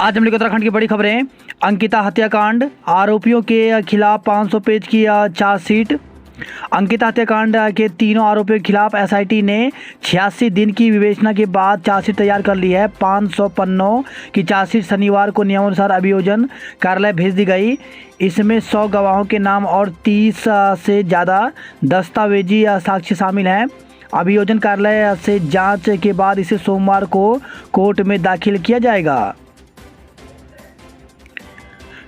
आज हम लोग उत्तराखंड की बड़ी खबरें। अंकिता हत्याकांड, आरोपियों के खिलाफ 500 पेज की चार्जशीट। अंकिता हत्याकांड के तीनों आरोपियों के खिलाफ एसआईटी ने 86 दिन की विवेचना के बाद चार्जशीट तैयार कर ली है। 500 पन्नों की चार्जशीट शनिवार को नियमानुसार अभियोजन कार्यालय भेज दी गई। इसमें 100 गवाहों के नाम और 30 से ज़्यादा दस्तावेजी साक्ष्य शामिल हैं। अभियोजन कार्यालय से जांच के बाद इसे सोमवार को कोर्ट में दाखिल किया जाएगा।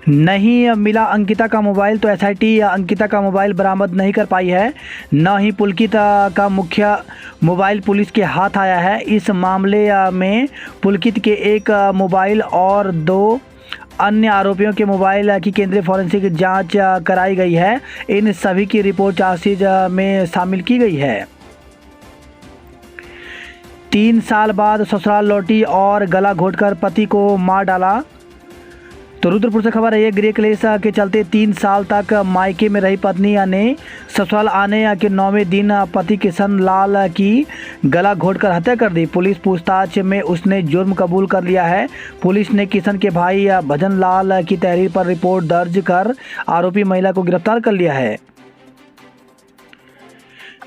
नहीं मिला अंकिता का मोबाइल, तो एसआईटी अंकिता का मोबाइल बरामद नहीं कर पाई है। न ही पुलकित का मुख्य मोबाइल पुलिस के हाथ आया है। इस मामले में पुलकित के एक मोबाइल और 2 अन्य आरोपियों के मोबाइल की केंद्रीय फॉरेंसिक जांच कराई गई है। इन सभी की रिपोर्ट चार्जशीट में शामिल की गई है। 3 साल बाद ससुराल लौटी और गला घोंटकर पति को मार डाला। तो रुद्रपुर से खबर है, गृह क्लेश के चलते 3 साल तक मायके में रही पत्नी ने ससुराल आने के 9वें दिन पति किशन लाल की गला घोंटकर हत्या कर दी। पुलिस पूछताछ में उसने जुर्म कबूल कर लिया है। पुलिस ने किशन के भाई भजन लाल की तहरीर पर रिपोर्ट दर्ज कर आरोपी महिला को गिरफ्तार कर लिया है।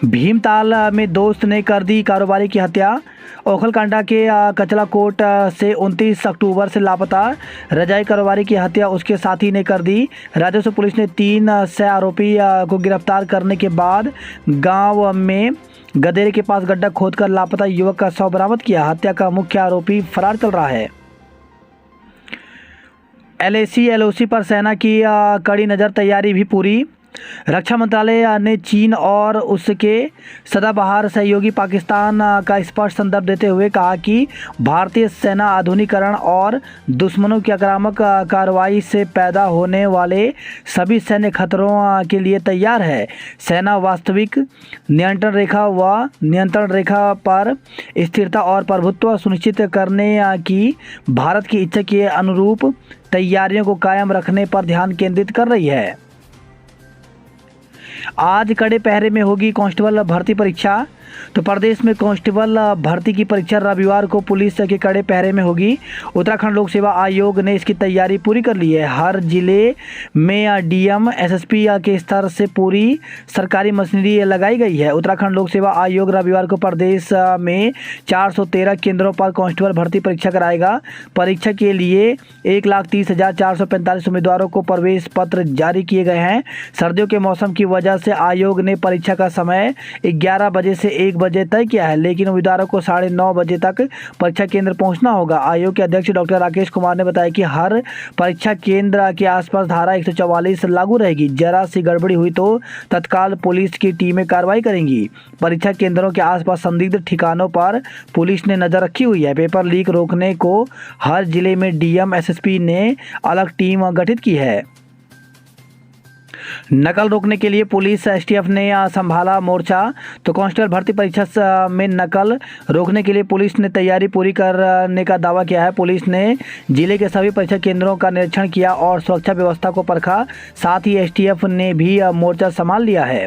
भीमताल में दोस्त ने कर दी कारोबारी की हत्या। ओखलकांडा के कचला कोट से 29 अक्टूबर से लापता रजाई कारोबारी की हत्या उसके साथी ने कर दी। राजस्व पुलिस ने 3 सह आरोपी को गिरफ्तार करने के बाद गांव में गदेरे के पास गड्ढा खोदकर लापता युवक का शव बरामद किया। हत्या का मुख्य आरोपी फरार चल रहा है। एलएसी एलओसी पर सेना की कड़ी नज़र, तैयारी भी पूरी। रक्षा मंत्रालय ने चीन और उसके सदाबहार सहयोगी पाकिस्तान का स्पष्ट संदर्भ देते हुए कहा कि भारतीय सेना आधुनिकीकरण और दुश्मनों की आक्रामक कार्रवाई से पैदा होने वाले सभी सैन्य खतरों के लिए तैयार है। सेना वास्तविक नियंत्रण रेखा पर स्थिरता और प्रभुत्व सुनिश्चित करने की भारत की इच्छा के अनुरूप तैयारियों को कायम रखने पर ध्यान केंद्रित कर रही है। आज कड़े पहरे में होगी कांस्टेबल भर्ती परीक्षा। तो प्रदेश में कांस्टेबल भर्ती की परीक्षा रविवार को पुलिस के कड़े पहरे में होगी। उत्तराखंड लोक सेवा आयोग ने इसकी तैयारी पूरी कर ली है। हर जिले में डीएम एसएसपी के स्तर से पूरी सरकारी मशीनरी लगाई गई है। उत्तराखंड लोक सेवा आयोग रविवार को प्रदेश में 413 केंद्रों पर कांस्टेबल भर्ती परीक्षा कराएगा। परीक्षा के लिए 1,30,445 उम्मीदवारों को प्रवेश पत्र जारी किए गए हैं। सर्दियों के मौसम की वजह से आयोग ने परीक्षा का समय 11 बजे से 1 बजे तय किया है, लेकिन उम्मीदवारों को 9:30 बजे तक परीक्षा केंद्र पहुंचना होगा। आयोग के अध्यक्ष डॉक्टर राकेश कुमार ने बताया कि हर परीक्षा केंद्र के आसपास धारा 144 लागू रहेगी। जरा सी गड़बड़ी हुई तो तत्काल पुलिस की टीमें कार्रवाई करेंगी। परीक्षा केंद्रों के आसपास संदिग्ध ठिकानों पर पुलिस ने नजर रखी हुई है। पेपर लीक रोकने को हर जिले में डीएम एसएसपी ने अलग टीम गठित की है। नकल रोकने के लिए पुलिस एसटीएफ ने संभाला मोर्चा। तो कांस्टेबल भर्ती परीक्षा में नकल रोकने के लिए पुलिस ने तैयारी पूरी करने का दावा किया है। पुलिस ने जिले के सभी परीक्षा केंद्रों का निरीक्षण किया और सुरक्षा व्यवस्था को परखा। साथ ही एसटीएफ ने भी मोर्चा संभाल लिया है।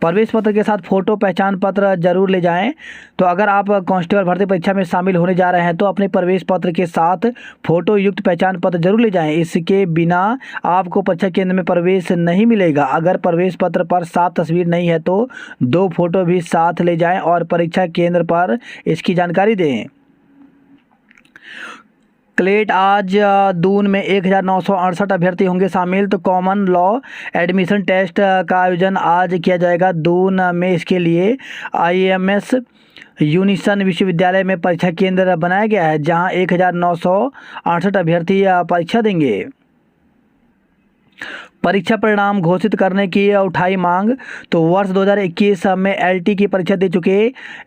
प्रवेश पत्र के साथ फोटो पहचान पत्र जरूर ले जाएं। तो अगर आप कांस्टेबल भर्ती परीक्षा में शामिल होने जा रहे हैं तो अपने प्रवेश पत्र के साथ फोटो युक्त पहचान पत्र जरूर ले जाएं। इसके बिना आपको परीक्षा केंद्र में प्रवेश नहीं मिलेगा। अगर प्रवेश पत्र पर साफ तस्वीर नहीं है तो 2 फोटो भी साथ ले जाएं और परीक्षा केंद्र पर इसकी जानकारी दें। क्लेट आज दून में 1968 अभ्यर्थी होंगे शामिल। तो कॉमन लॉ एडमिशन टेस्ट का आयोजन आज किया जाएगा दून में। इसके लिए आईएमएस यूनिसन विश्वविद्यालय में परीक्षा केंद्र बनाया गया है, जहां 1968 अभ्यर्थी परीक्षा देंगे। परीक्षा परिणाम घोषित करने की उठाई मांग। तो वर्ष 2021 में एलटी की परीक्षा दे चुके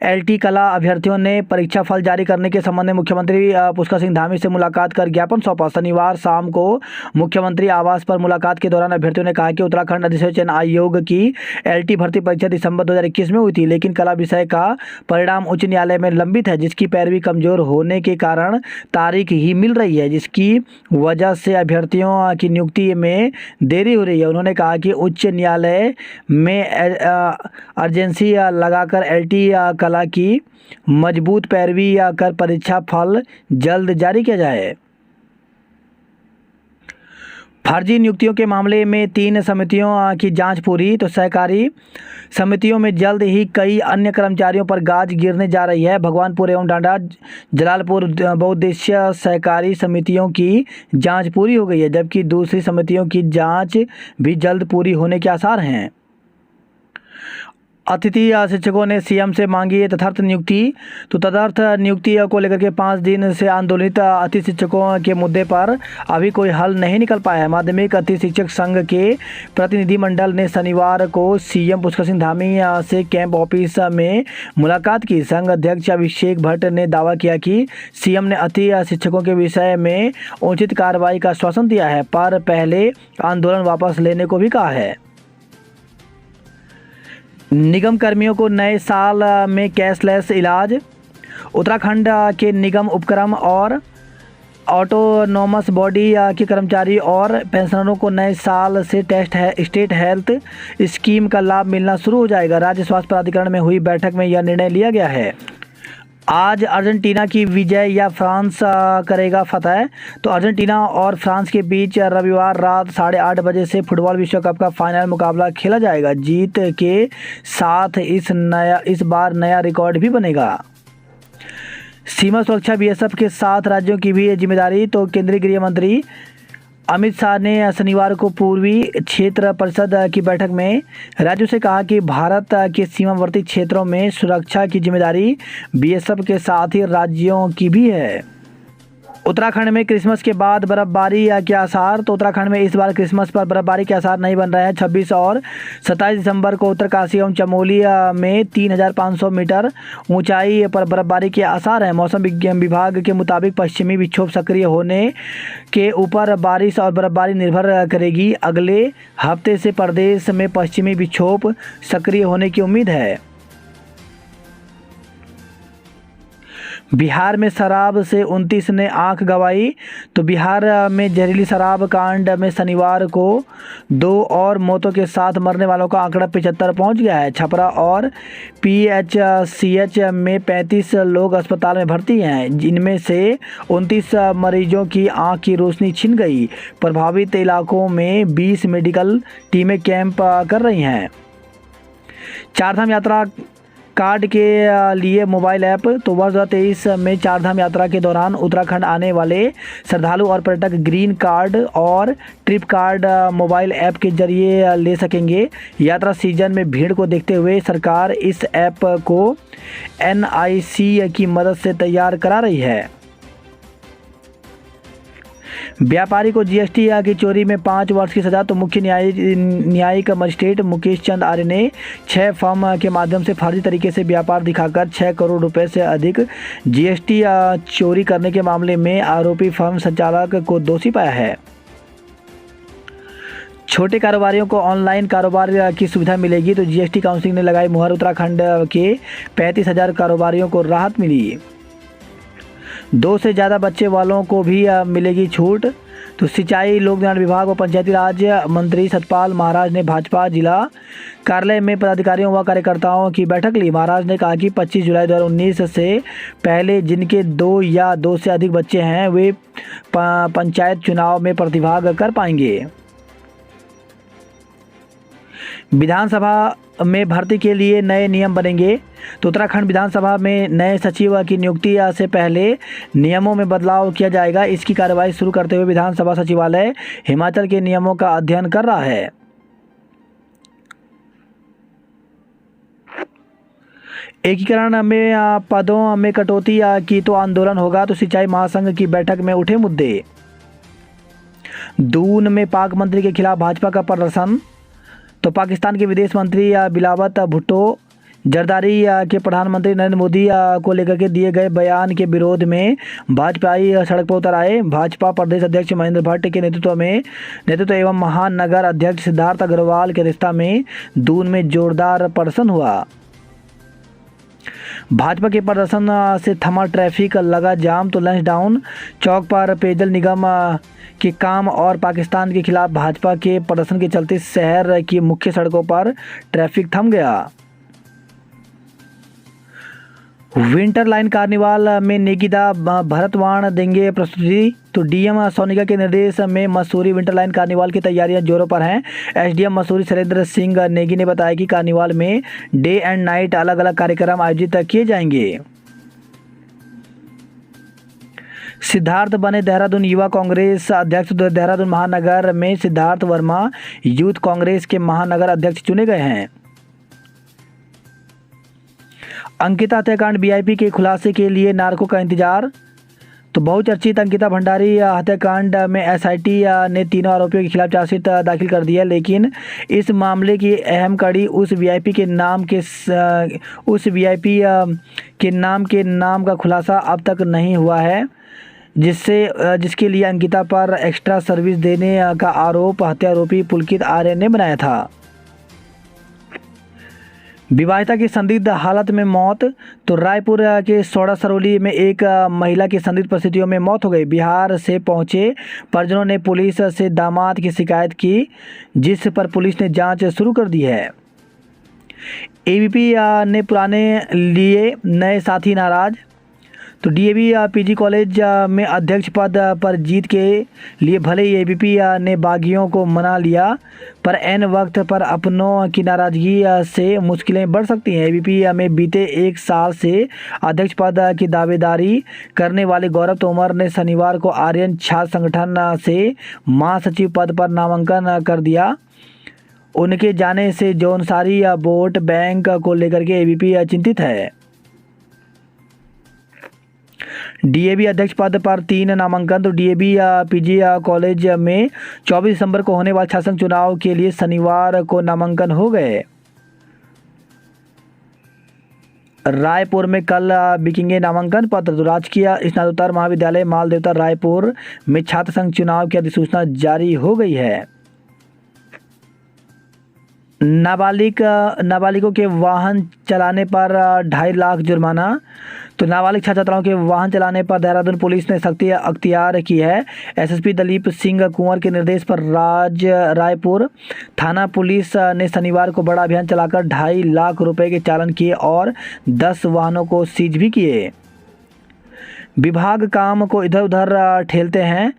एलटी कला अभ्यर्थियों ने परीक्षा फल जारी करने के संबंध में मुख्यमंत्री पुष्कर सिंह धामी से मुलाकात कर ज्ञापन सौंपा। शनिवार शाम को मुख्यमंत्री आवास पर मुलाकात के दौरान अभ्यर्थियों ने कहा कि उत्तराखंड अधिसूचना आयोग की एलटी भर्ती परीक्षा दिसंबर 2021 में हुई थी, लेकिन कला विषय का परिणाम उच्च न्यायालय में लंबित है, जिसकी पैरवी कमजोर होने के कारण तारीख ही मिल रही है, जिसकी वजह से अभ्यर्थियों की नियुक्ति में देरी हो रही है। उन्होंने कहा कि उच्च न्यायालय में अर्जेंसी लगाकर एलटी कला की मजबूत पैरवी कर परीक्षा फल जल्द जारी किया जाए। फर्जी नियुक्तियों के मामले में 3 समितियों की जांच पूरी। तो सहकारी समितियों में जल्द ही कई अन्य कर्मचारियों पर गाज गिरने जा रही है। भगवानपुर एवं डांडा जलालपुर बहुउद्देशीय सहकारी समितियों की जांच पूरी हो गई है, जबकि दूसरी समितियों की जांच भी जल्द पूरी होने के आसार हैं। अतिथि शिक्षकों ने सीएम से मांगी है तदर्थ नियुक्ति। तो तदर्थ नियुक्ति को लेकर के 5 दिन से आंदोलित अतिथि शिक्षकों के मुद्दे पर अभी कोई हल नहीं निकल पाया है। माध्यमिक अतिथि शिक्षक संघ के प्रतिनिधिमंडल ने शनिवार को सीएम पुष्कर सिंह धामी से कैंप ऑफिस में मुलाकात की। संघ अध्यक्ष अभिषेक भट्ट ने दावा किया कि सीएम ने अतिथि शिक्षकों के विषय में उचित कार्रवाई का आश्वासन दिया है, पर पहले आंदोलन वापस लेने को भी कहा है। निगम कर्मियों को नए साल में कैशलेस इलाज। उत्तराखंड के निगम उपक्रम और ऑटोनोमस बॉडी के कर्मचारी और पेंशनरों को नए साल से स्टेट हेल्थ स्कीम का लाभ मिलना शुरू हो जाएगा। राज्य स्वास्थ्य प्राधिकरण में हुई बैठक में यह निर्णय लिया गया है। आज अर्जेंटीना की विजय या फ्रांस करेगा फतह। तो अर्जेंटीना और फ्रांस के बीच रविवार रात 8:30 बजे से फुटबॉल विश्व कप का फाइनल मुकाबला खेला जाएगा। जीत के साथ इस बार नया रिकॉर्ड भी बनेगा। सीमा सुरक्षा बीएसएफ के साथ राज्यों की भी जिम्मेदारी। तो केंद्रीय गृह मंत्री अमित शाह ने शनिवार को पूर्वी क्षेत्र परिषद की बैठक में राज्यों से कहा कि भारत के सीमावर्ती क्षेत्रों में सुरक्षा की जिम्मेदारी बीएसएफ के साथ ही राज्यों की भी है। उत्तराखंड में क्रिसमस के बाद बर्फबारी के आसार। तो उत्तराखंड में इस बार क्रिसमस पर बर्फबारी के आसार नहीं बन रहे हैं। 26 और 27 दिसंबर को उत्तरकाशी एवं चमोली में 3500 मीटर ऊंचाई पर बर्फबारी के आसार हैं। मौसम विज्ञान विभाग के मुताबिक पश्चिमी विक्षोभ सक्रिय होने के ऊपर बारिश और बर्फबारी निर्भर करेगी। अगले हफ्ते से प्रदेश में पश्चिमी विक्षोभ सक्रिय होने की उम्मीद है। बिहार में शराब से 29 ने आंख गंवाई। तो बिहार में जहरीली शराब कांड में शनिवार को 2 और मौतों के साथ मरने वालों का आंकड़ा 75 पहुंच गया है। छपरा और पीएचसीएच में 35 लोग अस्पताल में भर्ती हैं, जिनमें से 29 मरीजों की आंख की रोशनी छिन गई। प्रभावित इलाकों में 20 मेडिकल टीमें कैंप कर रही हैं। चारधाम यात्रा कार्ड के लिए मोबाइल ऐप। तो वर्ष 2023 में चारधाम यात्रा के दौरान उत्तराखंड आने वाले श्रद्धालु और पर्यटक ग्रीन कार्ड और ट्रिप कार्ड मोबाइल ऐप के जरिए ले सकेंगे। यात्रा सीजन में भीड़ को देखते हुए सरकार इस ऐप को एनआईसी की मदद से तैयार करा रही है। व्यापारी को जीएसटी की चोरी में 5 वर्ष की सजा। तो मुख्य न्यायिक मजिस्ट्रेट मुकेश चंद आर्य ने 6 फर्म के माध्यम से फर्जी तरीके से व्यापार दिखाकर 6 करोड़ रुपए से अधिक जीएसटी चोरी करने के मामले में आरोपी फर्म संचालक को दोषी पाया है। छोटे कारोबारियों को ऑनलाइन कारोबार की सुविधा मिलेगी। तो जीएसटी काउंसिल ने लगाई मुहर। उत्तराखंड के 35,000 कारोबारियों को राहत मिली। 2 से ज़्यादा बच्चे वालों को भी मिलेगी छूट। तो सिंचाई लोक निर्माण विभाग व पंचायती राज मंत्री सतपाल महाराज ने भाजपा जिला कार्यालय में पदाधिकारियों व कार्यकर्ताओं की बैठक ली। महाराज ने कहा कि 25 जुलाई 2019 से पहले जिनके 2 या 2 से अधिक बच्चे हैं वे पंचायत चुनाव में प्रतिभाग कर पाएंगे। विधानसभा में भर्ती के लिए नए नियम बनेंगे। तो उत्तराखंड विधानसभा में नए सचिव की नियुक्ति से पहले नियमों में बदलाव किया जाएगा। इसकी कार्रवाई शुरू करते हुए विधानसभा सचिवालय हिमाचल के नियमों का अध्ययन कर रहा है। एकीकरण में पदों में कटौती की तो आंदोलन होगा। तो सिंचाई महासंघ की बैठक में उठे मुद्दे। दून में पाक मंत्री के खिलाफ भाजपा का प्रदर्शन। तो पाकिस्तान के विदेश मंत्री बिलावत भुट्टो जरदारी के प्रधानमंत्री नरेंद्र मोदी को लेकर के दिए गए बयान के विरोध में भाजपाई सड़क पर उतर आए। भाजपा प्रदेश अध्यक्ष महेंद्र भट्ट के नेतृत्व एवं महानगर अध्यक्ष सिद्धार्थ अग्रवाल के अध्यक्षता में दून में जोरदार प्रदर्शन हुआ। भाजपा के प्रदर्शन से थमा ट्रैफिक, लगा जाम। तो लंच डाउन चौक पर पेयजल निगम के काम और पाकिस्तान के खिलाफ भाजपा के प्रदर्शन के चलते शहर की मुख्य सड़कों पर ट्रैफिक थम गया। विंटर लाइन कार्निवाल में नेगीदा भरतवाण देंगे प्रस्तुति। तो डीएम सोनिका के निर्देश में मसूरी विंटर लाइन कार्निवाल की तैयारियां जोरों पर हैं। एसडीएम मसूरी शैलेंद्र सिंह नेगी ने बताया कि कार्निवाल में डे एंड नाइट अलग अलग कार्यक्रम आयोजित किए जाएंगे। सिद्धार्थ बने देहरादून युवा कांग्रेस अध्यक्ष। देहरादून महानगर में सिद्धार्थ वर्मा यूथ कांग्रेस के महानगर अध्यक्ष चुने गए हैं। अंकिता हत्याकांड वीआईपी के खुलासे के लिए नार्को का इंतजार। तो बहुचर्चित अंकिता भंडारी हत्याकांड में एसआईटी ने तीनों आरोपियों के खिलाफ चार्जशीट दाखिल कर दिया, लेकिन इस मामले की अहम कड़ी उस वीआईपी के नाम का खुलासा अब तक नहीं हुआ है, जिसके लिए अंकिता पर एक्स्ट्रा सर्विस देने का आरोप हत्या आरोपी पुलकित आर्य ने बनाया था। विवाहिता की संदिग्ध हालत में मौत। तो रायपुर के सौड़ा सरौली में एक महिला की संदिग्ध परिस्थितियों में मौत हो गई। बिहार से पहुंचे परिजनों ने पुलिस से दामाद की शिकायत की, जिस पर पुलिस ने जांच शुरू कर दी है। एबीपी ने पुराने लिए नए साथी नाराज। तो डीएवी पीजी कॉलेज में अध्यक्ष पद पर जीत के लिए भले ही एबीपी ने बागियों को मना लिया, पर एन वक्त पर अपनों की नाराजगी से मुश्किलें बढ़ सकती हैं। एबीपी में बीते एक साल से अध्यक्ष पद की दावेदारी करने वाले गौरव तोमर ने शनिवार को आर्यन छात्र संगठन से महासचिव पद पर नामांकन कर दिया। उनके जाने से जौनसारी वोट बैंक को लेकर के एबीपी चिंतित है। डीएवी अध्यक्ष पद पर 3 नामांकन। तो डीएवी पीजी कॉलेज में 24 दिसंबर को होने वाले छात्र चुनाव के लिए शनिवार को नामांकन हो गए। रायपुर में कल बिकेंगे नामांकन पत्र। तो राजकीय स्नातकोत्तर महाविद्यालय मालदेवता रायपुर में छात्र संघ चुनाव की अधिसूचना जारी हो गई है। नाबालिगों के वाहन चलाने पर 2.5 लाख जुर्माना। तो नाबालिग छात्राओं के वाहन चलाने पर देहरादून पुलिस ने सख्ती अख्तियार की है। एसएसपी दलीप सिंह कुंवर के निर्देश पर रायपुर थाना पुलिस ने शनिवार को बड़ा अभियान चलाकर 2.5 लाख रुपए के चालान किए और 10 वाहनों को सीज भी किए। विभाग काम को इधर उधर ठेलते हैं।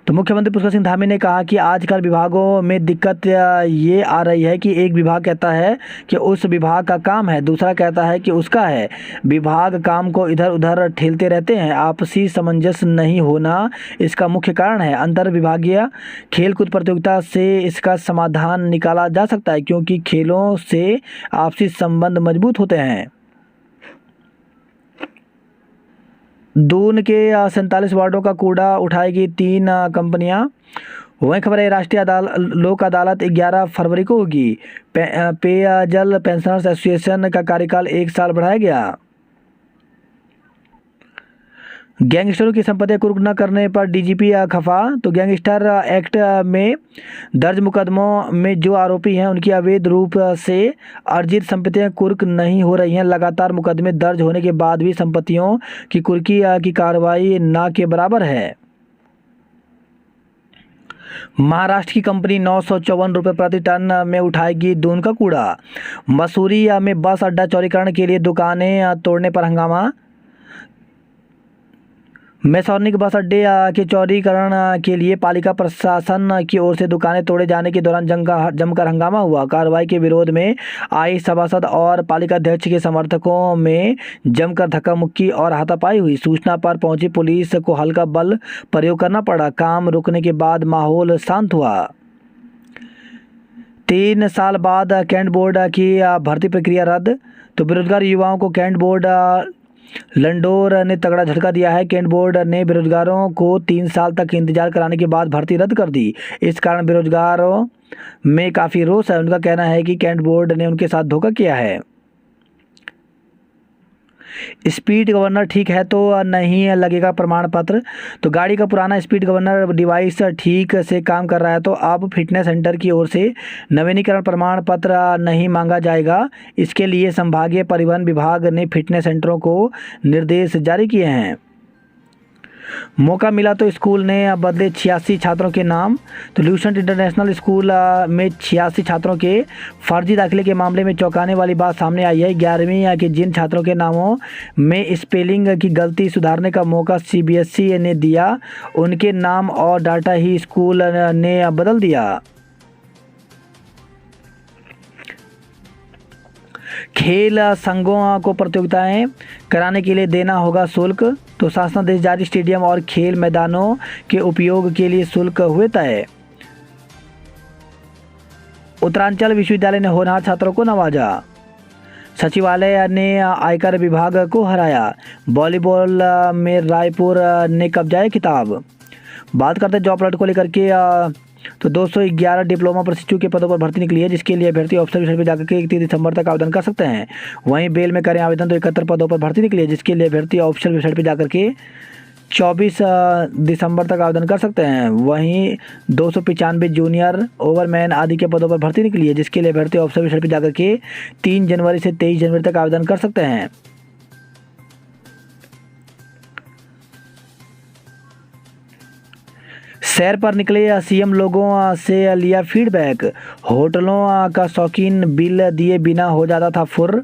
तो मुख्यमंत्री पुष्कर सिंह धामी ने कहा कि आजकल विभागों में दिक्कत ये आ रही है कि एक विभाग कहता है कि उस विभाग का काम है, दूसरा कहता है कि उसका है। विभाग काम को इधर उधर ठेलते रहते हैं। आपसी सामंजस्य नहीं होना इसका मुख्य कारण है। अंतर विभागीय खेलकूद प्रतियोगिता से इसका समाधान निकाला जा सकता है, क्योंकि खेलों से आपसी संबंध मजबूत होते हैं। दून के 47 वार्डों का कूड़ा उठाएगी 3 कंपनियां। वहीं खबर है राष्ट्रीय लोक अदालत 11 फरवरी को होगी। पेयजल पेंशनर्स एसोसिएशन का कार्यकाल 1 साल बढ़ाया गया। गैंगस्टरों की संपत्ति कुर्क न करने पर डीजीपी खफा। तो गैंगस्टर एक्ट में दर्ज मुकदमों में जो आरोपी हैं उनकी अवैध रूप से अर्जित संपत्तियां कुर्क नहीं हो रही हैं। लगातार मुकदमे दर्ज होने के बाद भी संपत्तियों की कुर्की की कार्रवाई ना के बराबर है। महाराष्ट्र की कंपनी 954 रुपये प्रति टन में उठाएगी दून का कूड़ा। मसूरी में बस अड्डा चौड़ीकरण के लिए दुकानें तोड़ने पर हंगामा। मैसोनिक बस अड्डे के चौड़ीकरण के लिए पालिका प्रशासन की ओर से दुकानें तोड़े जाने के दौरान जमकर हंगामा हुआ। कार्रवाई के विरोध में आई सभासद और पालिका अध्यक्ष के समर्थकों में जमकर धक्का मुक्की और हाथापाई हुई। सूचना पर पहुंची पुलिस को हल्का बल प्रयोग करना पड़ा। काम रुकने के बाद माहौल शांत हुआ। 3 साल बाद कैंट बोर्ड की भर्ती प्रक्रिया रद्द। तो बेरोजगार युवाओं को कैंट बोर्ड लंडोर ने तगड़ा झटका दिया है। कैंट बोर्ड ने बेरोजगारों को 3 साल तक इंतजार कराने के बाद भर्ती रद्द कर दी। इस कारण बेरोजगारों में काफ़ी रोष है। उनका कहना है कि कैंट बोर्ड ने उनके साथ धोखा किया है। स्पीड गवर्नर ठीक है तो नहीं लगेगा प्रमाण पत्र। तो गाड़ी का पुराना स्पीड गवर्नर डिवाइस ठीक से काम कर रहा है तो अब फिटनेस सेंटर की ओर से नवीनीकरण प्रमाण पत्र नहीं मांगा जाएगा। इसके लिए संभागीय परिवहन विभाग ने फिटनेस सेंटरों को निर्देश जारी किए हैं। मौका मिला तो स्कूल ने बदले 86 छात्रों के नाम। तो ल्यूसेंट इंटरनेशनल स्कूल में 86 छात्रों के फर्जी दाखिले के मामले में चौंकाने वाली बात सामने आई है। 11वीं के जिन छात्रों के नामों में स्पेलिंग की गलती सुधारने का मौका सीबीएसई ने दिया, उनके नाम और डाटा ही स्कूल ने बदल दिया। खेल संघों को प्रतियोगिताएं कराने के लिए देना होगा शुल्क। तो शासनादेश जारी, स्टेडियम और खेल मैदानों के उपयोग के लिए शुल्क हुए तय। उत्तरांचल विश्वविद्यालय ने होनहार छात्रों को नवाजा। सचिवालय ने आयकर विभाग को हराया। वॉलीबॉल में रायपुर ने कब्जाए खिताब। बात करते हैं जॉब अलर्ट को लेकर के। तो 211 डिप्लोमा प्रशिक्षु के पदों पर भर्ती निकली है, जिसके लिए अभ्यर्थी ऑफिसर वेबसाइट पर जाकर के 31 दिसंबर तक आवेदन कर सकते हैं। वहीं बेल में करें आवेदन। तो 71 पदों पर भर्ती निकली है, जिसके लिए अभ्यर्थी ऑफिशियल वेबसाइट पर जाकर के 24 दिसंबर तक आवेदन कर सकते हैं। वहीं 295 जूनियर ओवरमैन आदि के पदों पर भर्ती निकली है, जिसके लिए अभ्यर्थी ऑफिसर वेबसाइट पर जाकर के 3 जनवरी से 23 जनवरी तक आवेदन कर सकते हैं। सैर पर निकले सीएम, लोगों से लिया फीडबैक। होटलों का शौकीन, बिल दिए बिना हो जाता था फुर।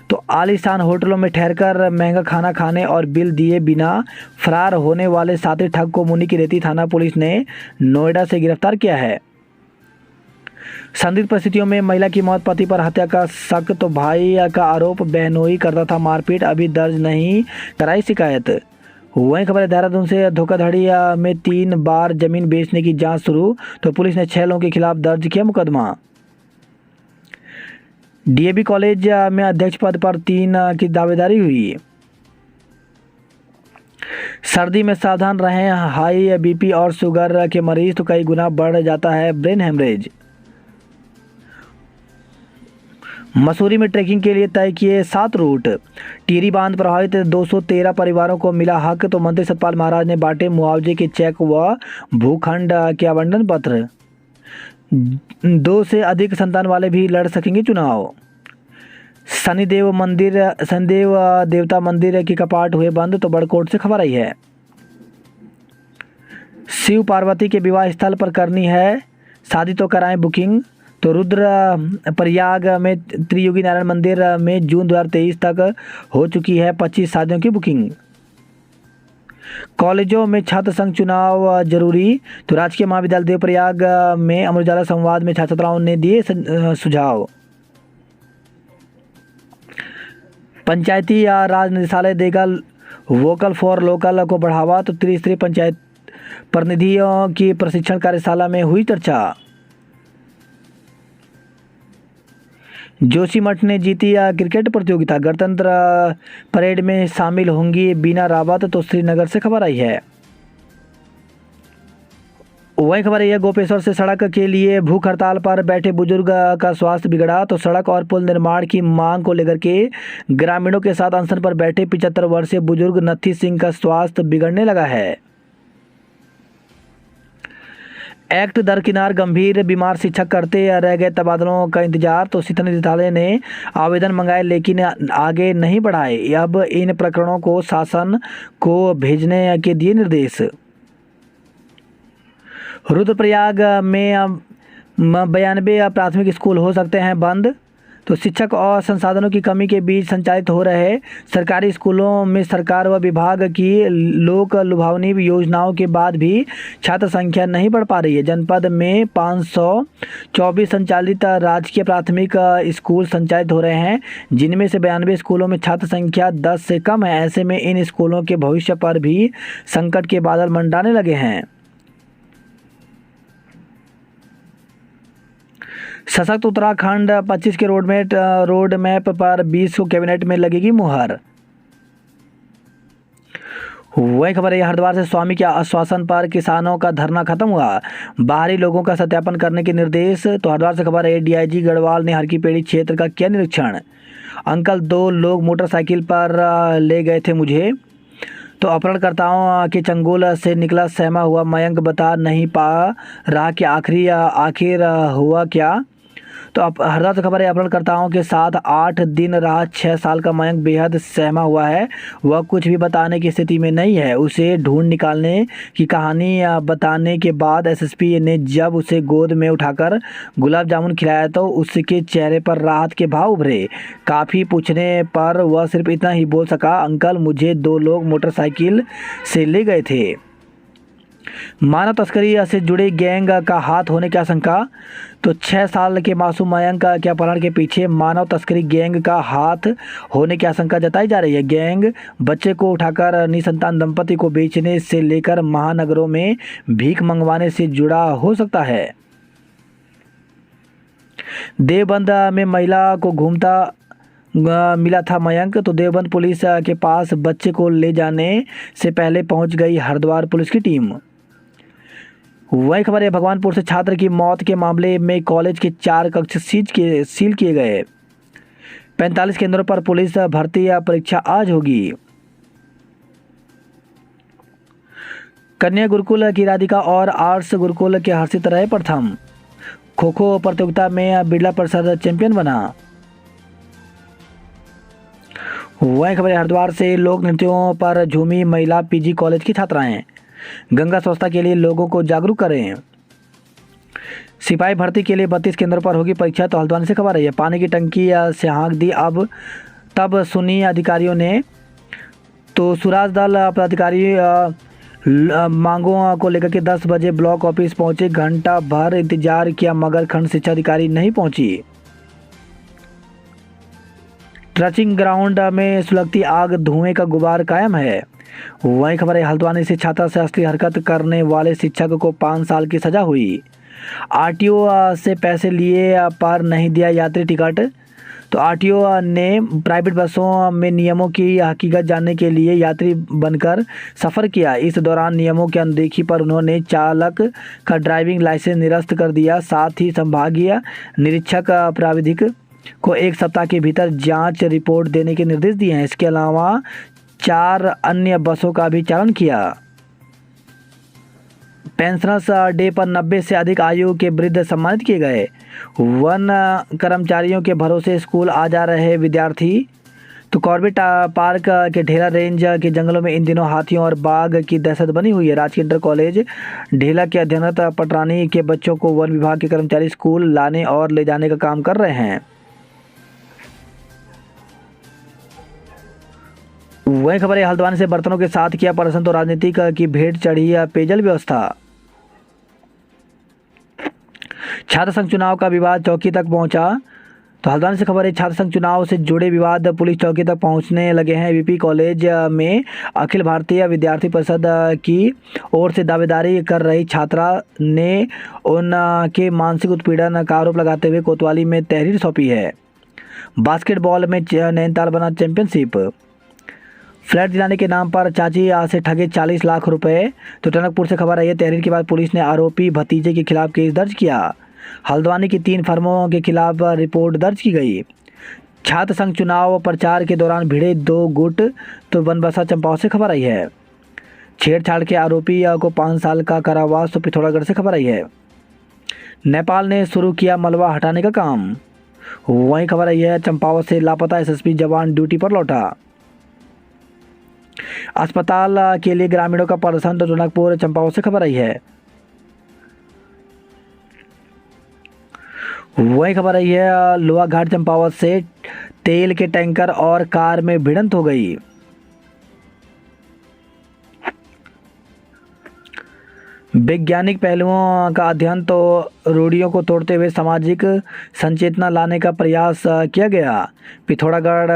तो आलीशान होटलों में ठहरकर महंगा खाना खाने और बिल दिए बिना फरार होने वाले साथी ठग को मुनि की रेती थाना पुलिस ने नोएडा से गिरफ्तार किया है। संदिग्ध परिस्थितियों में महिला की मौत, पति पर हत्या का शक। तो भाई का आरोप, बहनोई करता था मारपीट, अभी दर्ज नहीं कराई शिकायत। वहीं खबर है देहरादून से, धोखाधड़ी में 3 बार जमीन बेचने की जांच शुरू। तो पुलिस ने 6 लोगों के खिलाफ दर्ज किया मुकदमा। डीएवी कॉलेज में अध्यक्ष पद पर 3 की दावेदारी हुई। सर्दी में सावधान रहें, हाई बीपी और शुगर के मरीज तो कई गुना बढ़ जाता है ब्रेन हेमरेज। मसूरी में ट्रैकिंग के लिए तय किए 7 रूट। टिहरी बांध प्रभावित 213 परिवारों को मिला हक। तो मंत्री सतपाल महाराज ने बांटे मुआवजे के चेक व भूखंड के आवंटन पत्र। 2 से अधिक संतान वाले भी लड़ सकेंगे चुनाव। शनिदेव देवता मंदिर के कपाट हुए बंद। तो बड़कोट से खबर आई है। शिव पार्वती के विवाह स्थल पर करनी है शादी तो कराएं बुकिंग। तो रुद्र प्रयाग में त्रियोगी नारायण मंदिर में जून 2023 तक हो चुकी है 25 शादियों की बुकिंग। कॉलेजों में छात्र संघ चुनाव जरूरी। तो राजकीय महाविद्यालय देवप्रयाग में अमर उजाला संवाद में छात्र छात्राओं ने दिए सुझाव। पंचायती राज निदेशालय देगा वोकल फॉर लोकल को बढ़ावा। तो त्रिस्तरीय पंचायत प्रतिनिधियों की प्रशिक्षण कार्यशाला में हुई चर्चा। जोशीमठ ने जीती क्रिकेट प्रतियोगिता। गणतंत्र परेड में शामिल होंगी बीना रावत। तो श्रीनगर से खबर आई है। वही खबर है गोपेश्वर से सड़क के लिए भूख हड़ताल पर बैठे बुजुर्ग का स्वास्थ्य बिगड़ा। तो सड़क और पुल निर्माण की मांग को लेकर के ग्रामीणों के साथ अनशन पर बैठे 75 वर्षीय बुजुर्ग नत्थी सिंह का स्वास्थ्य बिगड़ने लगा है। एक्ट दरकिनार, गंभीर बीमार शिक्षक करते रह गए तबादलों का इंतजार। तो शिक्षा निदेशालय ने आवेदन मंगाए लेकिन आगे नहीं बढ़ाए। अब इन प्रकरणों को शासन को भेजने के दिए निर्देश। रुद्रप्रयाग में 92 प्राथमिक स्कूल हो सकते हैं बंद। तो शिक्षक और संसाधनों की कमी के बीच संचालित हो रहे सरकारी स्कूलों में सरकार व विभाग की लोक लुभावनी योजनाओं के बाद भी छात्र संख्या नहीं बढ़ पा रही है। जनपद में 524 संचालित राजकीय प्राथमिक स्कूल संचालित हो रहे हैं, जिनमें से 92 स्कूलों में छात्र संख्या 10 से कम है। ऐसे में इन स्कूलों के भविष्य पर भी संकट के बादल मंडराने लगे हैं। सशक्त उत्तराखंड 25 के रोड मैप पर 20 को कैबिनेट में लगेगी मुहर। वही खबर है हरिद्वार से, स्वामी के आश्वासन पर किसानों का धरना खत्म हुआ। बाहरी लोगों का सत्यापन करने के निर्देश। तो हरिद्वार से खबर है डीआईजी गढ़वाल ने हरकी-पेड़ी क्षेत्र का किया निरीक्षण। अंकल 2 लोग मोटरसाइकिल पर ले गए थे मुझे। तो अपहरणकर्ताओं के चंगुल से निकला सहमा हुआ मयंक बता नहीं पा रहा कि आखिर हुआ क्या। तो अब हरदा से खबर है, अपहरणकर्ताओं के साथ 8 दिन रहा 6 साल का मयंक बेहद सहमा हुआ है। वह कुछ भी बताने की स्थिति में नहीं है। उसे ढूंढ निकालने की कहानी बताने के बाद एसएसपी ने जब उसे गोद में उठाकर गुलाब जामुन खिलाया तो उसके चेहरे पर राहत के भाव उभरे। काफ़ी पूछने पर वह सिर्फ इतना ही बोल सका, अंकल मुझे 2 लोग मोटरसाइकिल से ले गए थे। मानव तस्करी से जुड़े गैंग का हाथ होने की आशंका। तो 6 साल के मासूम मयंक के अपहरण के पीछे मानव तस्करी गैंग का हाथ होने की आशंका जताई जा रही है। गैंग बच्चे को उठाकर निसंतान दंपति को बेचने से लेकर महानगरों में भीख मंगवाने से जुड़ा हो सकता है। देवबंद में महिला को घूमता मिला था मयंक। तो देवबंद पुलिस के पास बच्चे को ले जाने से पहले पहुंच गई हरिद्वार पुलिस की टीम। वही खबर है, भगवानपुर से छात्र की मौत के मामले में कॉलेज के 4 कक्ष सील किए गए। 45 केंद्रों पर पुलिस भर्ती परीक्षा आज होगी। कन्या गुरुकुल की राधिका और आर्ट्स गुरुकुल के हर्षित रहे प्रथम। खो खो प्रतियोगिता में बिरला परिषद चैंपियन बना। वही खबर है, हरिद्वार से लोक नृत्यों पर झूमी महिला पीजी कॉलेज की छात्राएं। गंगा स्वच्छता के लिए लोगों को जागरूक करें। सिपाही भर्ती के लिए 32 केंद्रों पर होगी परीक्षा। तो हल्द्वानी से खबर है, पानी की टंकी से हाँक दी अब तब सुनी अधिकारियों ने। तो सुराज दल पदाधिकारी मांगों को लेकर के 10 बजे ब्लॉक ऑफिस पहुंचे। घंटा भर इंतजार किया मगर खंड शिक्षा अधिकारी नहीं पहुंची। ट्रचिंग ग्राउंड में सुलगती आग, धुएं का गुबार कायम है। वही खबर है, हल्द्वानी से छात्रा से असली हरकत करने वाले शिक्षक को 5 साल की सजा हुई। आरटीओ से पैसे लिए पर नहीं दिया यात्री टिकट। तो आरटीओ ने प्राइवेट बसों में नियमों की हकीकत जानने के लिए यात्री बनकर सफ़र किया। इस दौरान नियमों की अनदेखी पर उन्होंने चालक का ड्राइविंग लाइसेंस निरस्त कर दिया। साथ ही संभागीय निरीक्षक प्राविधिक को 1 सप्ताह के भीतर जांच रिपोर्ट देने के निर्देश दिए हैं। इसके अलावा 4 अन्य बसों का भी चालन किया। पेंशनर्स डे पर 90 से अधिक आयु के वृद्ध सम्मानित किए गए। वन कर्मचारियों के भरोसे स्कूल आ जा रहे विद्यार्थी। तो कॉर्बेट पार्क के ढेला रेंज के जंगलों में इन दिनों हाथियों और बाघ की दहशत बनी हुई है। राजकीय इंटर कॉलेज ढेला के अध्ययनरत पटरानी के बच्चों को वन विभाग के कर्मचारी स्कूल लाने और ले जाने का काम कर रहे हैं। वही खबर है, हल्द्वानी से बर्तनों के साथ किया प्रदर्शन तो राजनीतिक की भेंट चढ़ी पेयजल व्यवस्था। छात्र संघ चुनाव का विवाद चौकी तक पहुंचा। तो हल्द्वानी से खबर है, छात्र संघ चुनाव से जुड़े विवाद पुलिस चौकी तक पहुंचने लगे हैं। वीपी कॉलेज में अखिल भारतीय विद्यार्थी परिषद की ओर से दावेदारी कर रही छात्रा ने उनके मानसिक उत्पीड़न का आरोप लगाते हुए कोतवाली में तहरीर सौंपी है। बास्केटबॉल में नैनीताल बना चैंपियनशिप। फ्लैट दिलाने के नाम पर चाची से ठगे 40 लाख रुपए। तो टनकपुर से खबर आई है, तहरीर के बाद पुलिस ने आरोपी भतीजे के खिलाफ केस दर्ज किया। हल्द्वानी की 3 फर्मों के खिलाफ रिपोर्ट दर्ज की गई। छात्र संघ चुनाव प्रचार के दौरान भिड़े 2 गुट। तो बनबसा चंपावत से खबर आई है, छेड़छाड़ के आरोपी को 5 साल का कारावास। तो पिथौरागढ़ से खबर आई है, नेपाल ने शुरू किया मलबा हटाने का काम। वहीं खबर आई है, चंपावत से लापता एसएसपी जवान ड्यूटी पर लौटा। अस्पताल के लिए ग्रामीणों का प्रदर्शन। तो टनकपुर चंपावत से खबर आई है। वही खबर आई है, लोहाघाट चंपावत से तेल के टैंकर और कार में भिड़ंत हो गई। वैज्ञानिक पहलुओं का अध्ययन तो रूढ़ियों को तोड़ते हुए सामाजिक संचेतना लाने का प्रयास किया गया। पिथौरागढ़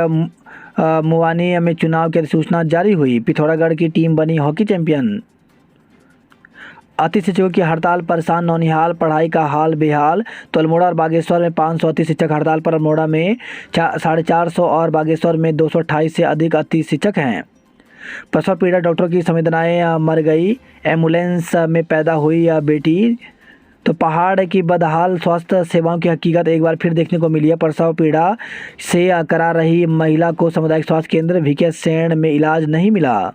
मुवानी में चुनाव की अधिसूचना जारी हुई। पिथौरागढ़ की टीम बनी हॉकी चैंपियन। अति शिक्षकों की हड़ताल, परेशान नौनिहाल, पढ़ाई का हाल बेहाल। तो अल्मोड़ा और बागेश्वर में 500 अति शिक्षक हड़ताल पर। अल्मोड़ा में 450 और बागेश्वर में 228 से अधिक अति शिक्षक हैं। प्रसव पीड़ित डॉक्टरों की संवेदनाएं मर गई। एम्बुलेंस में पैदा हुई बेटी। तो पहाड़ की बदहाल स्वास्थ्य सेवाओं की हकीकत एक बार फिर देखने को मिली है। प्रसव पीड़ा से करा रही महिला को सामुदायिक स्वास्थ्य केंद्र भिकियासैंण में इलाज नहीं मिला।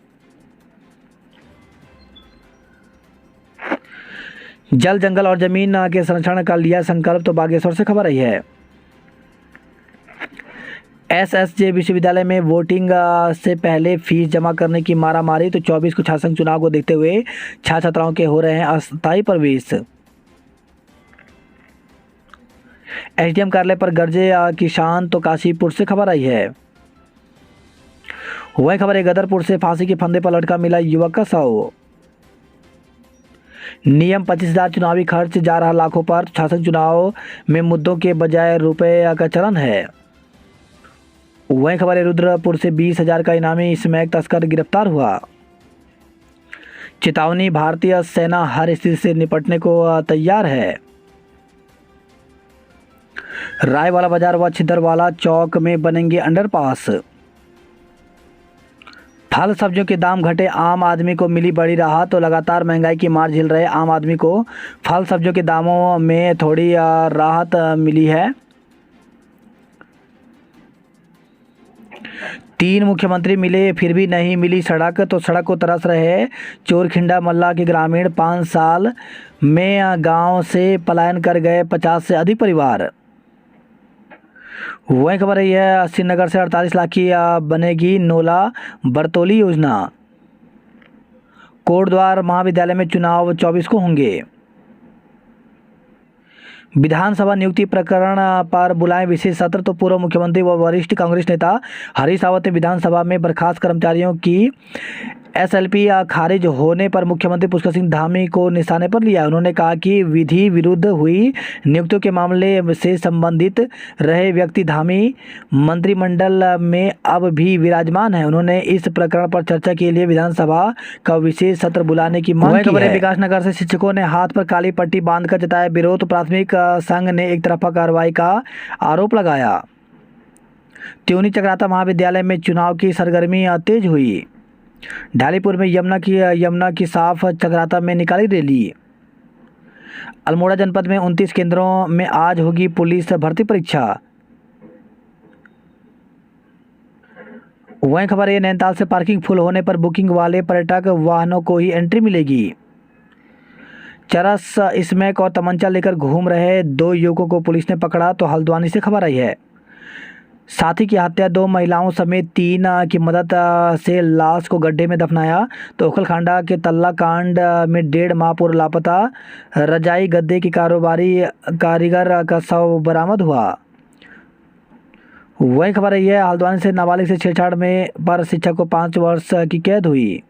जल जंगल और जमीन के संरक्षण का लिया संकल्प। तो बागेश्वर से खबर आई है। एसएसजे विश्वविद्यालय में वोटिंग से पहले फीस जमा करने की मारामारी। तो 24 को छात्र चुनाव को देखते हुए छात्र छात्राओं के हो रहे हैं अस्थायी प्रवेश। एसडीएम कार्यालय पर गरजे किसान। तो काशीपुर से खबर आई है। वही खबर है गदरपुर से फांसी के फंदे पर लटका मिला युवक का शव। नियम 25,000 चुनावी खर्च जा रहा लाखों पर। शासन चुनाव में मुद्दों के बजाय रुपए का चलन है। वही खबर है रुद्रपुर से 20,000 का इनामी स्मैक तस्कर गिरफ्तार हुआ। चेतावनी, भारतीय सेना हर स्थिति से निपटने को तैयार है। रायवाला बाजार व छिदरवाला चौक में बनेंगे अंडरपास। फल सब्जियों के दाम घटे, आम आदमी को मिली बड़ी राहत। तो लगातार महंगाई की मार झेल रहे आम आदमी को फल सब्जियों के दामों में थोड़ी राहत मिली है। 3 मुख्यमंत्री मिले फिर भी नहीं मिली सड़क। तो सड़क को तरस रहे चोरखिंडा मल्ला के ग्रामीण। 5 साल में गांव से पलायन कर गए 50 से अधिक परिवार। वही खबर रही है श्रीनगर से 48 लाख की बनेगी नोला बरतौली योजना। कोटद्वार महाविद्यालय में चुनाव 24 को होंगे। विधानसभा नियुक्ति प्रकरण पर बुलाएं विशेष सत्र। तो पूर्व मुख्यमंत्री व वरिष्ठ कांग्रेस नेता हरीश रावत ने विधानसभा में बर्खास्त कर्मचारियों की एसएलपी खारिज होने पर मुख्यमंत्री पुष्कर सिंह धामी को निशाने पर लिया। उन्होंने कहा कि विधि विरुद्ध हुई नियुक्तियों के मामले से संबंधित रहे व्यक्ति धामी मंत्रिमंडल में अब भी विराजमान है। उन्होंने इस प्रकरण पर चर्चा के लिए विधानसभा का विशेष सत्र बुलाने की मांग की है। विकासनगर से शिक्षकों ने हाथ पर काली पट्टी बांधकर जताया विरोध। प्राथमिक संघ ने एक तरफा कार्रवाई का आरोप लगाया। त्योनी चक्राता महाविद्यालय में चुनाव की सरगर्मी तेज हुई। ढालीपुर में यमुना की साफ चक्राता में निकाली रैली। अल्मोड़ा जनपद में 29 केंद्रों में आज होगी पुलिस भर्ती परीक्षा। वहीं खबर है नैनीताल से पार्किंग फुल होने पर बुकिंग वाले पर्यटक वाहनों को ही एंट्री मिलेगी। चरस स्मैक और तमंचा लेकर घूम रहे 2 युवकों को पुलिस ने पकड़ा। तो हल्द्वानी से खबर आई है। साथी की हत्या, 2 महिलाओं समेत 3 की मदद से लाश को गड्ढे में दफनाया। तो ओखलखांडा के तल्ला कांड में 1.5 माह पूर्व लापता रजाई गद्दे की कारीगर का शव बरामद हुआ। वही खबर है हल्द्वानी से नाबालिग से छेड़छाड़ में पर शिक्षक को 5 वर्ष की कैद हुई।